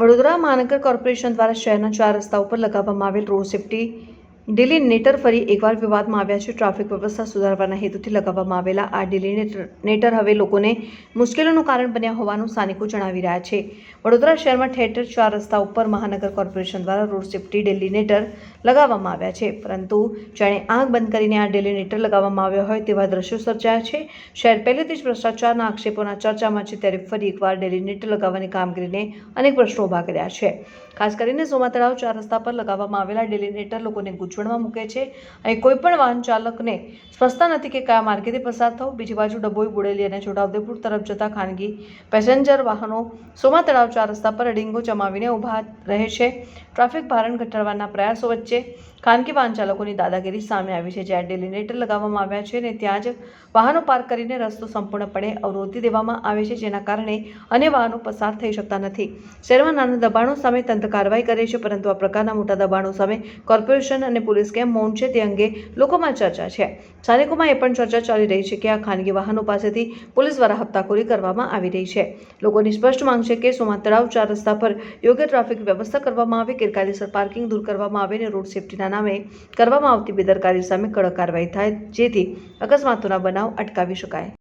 વડોદરા મહાનગર કોર્પોરેશન દ્વારા શહેરના 4 રસ્તા ઉપર લગાવવામાં આવેલ રોડ સેફ્ટી ડિલિનેટર ફરી એકવાર વિવાદમાં આવ્યા છે. ટ્રાફિક વ્યવસ્થા સુધારવાના હેતુથી લગાવવામાં આવેલા આ ડિલિનેટર હવે લોકોને મુશ્કેલીનું કારણ બન્યા હોવાનું સ્થાનિકો જણાવી રહ્યા છે. વડોદરા શહેરમાં ઠેર ઠેર 4 રસ્તા ઉપર મહાનગર કોર્પોરેશન દ્વારા રોડ સેફ્ટી ડિલિનેટર લગાવવામાં આવ્યા છે, પરંતુ જાણે આંખ બંધ કરીને આ ડિલિનેટર લગાવવામાં આવ્યા હોય તેવા દ્રશ્યો સર્જાયા છે. શહેર પહેલેથી જ ભ્રષ્ટાચારના આક્ષેપોના ચર્ચામાં છે, ત્યારે ફરી એકવાર ડિલિનેટર લગાવવાની કામગીરીને અનેક પ્રશ્નો ઊભા કર્યા છે. ખાસ કરીને સોમા તળાવ 4 રસ્તા પર લગાવવામાં આવેલા ડિલિનેટર લોકોને ગૂંચવણમાં મૂકે છે અને કોઈ પણ વાહન ચાલકને સ્પષ્ટતા નથી કે કયા માર્ગેથી પસાર થવું. બીજી બાજુ ડભોઈ, બોડેલી અને છોટાઉદેપુર તરફ જતા ખાનગી પેસેન્જર વાહનો સોમા તળાવ 4 રસ્તા પર અડીંગો જમાવીને ઊભા રહે છે. ટ્રાફિક ભારણ ઘટાડવાના પ્રયાસો વચ્ચે ખાનગી વાહન ચાલકોની દાદાગીરી સામે આવી છે. જ્યાં ડિલિનેટર લગાવવામાં આવ્યા છે અને ત્યાં જ વાહનો પાર્ક કરીને રસ્તો સંપૂર્ણપણે અવરોધી દેવામાં આવે છે, જેના કારણે અન્ય વાહનો પસાર થઈ શકતા નથી. શહેરમાં નાના દબાણો સામે તંત્ર કાર્યવાહી કરે છે, પરંતુ આ પ્રકારના મોટા દબાણો સામે કોર્પોરેશન અને પોલીસ કેમ મૌન છે તે અંગે લોકોમાં ચર્ચા છે. સ્થાનિકોમાં એ પણ ચર્ચા ચાલી રહી છે કે આ ખાનગી વાહનો પાસેથી પોલીસ દ્વારા હપ્તાખોરી કરવામાં આવી રહી છે. લોકોની સ્પષ્ટ માંગ છે કે સોમા તળાવ 4 રસ્તા પર યોગ્ય ટ્રાફિક વ્યવસ્થા કરવામાં આવે, ગેરકાયદેસર પાર્કિંગ દૂર કરવામાં આવે અને રોડ સેફ્ટીના નામે કરવામાં આવતી બેદરકારી સામે કડક કાર્યવાહી થાય, જેથી અકસ્માતોના બનાવ અટકાવી શકાય.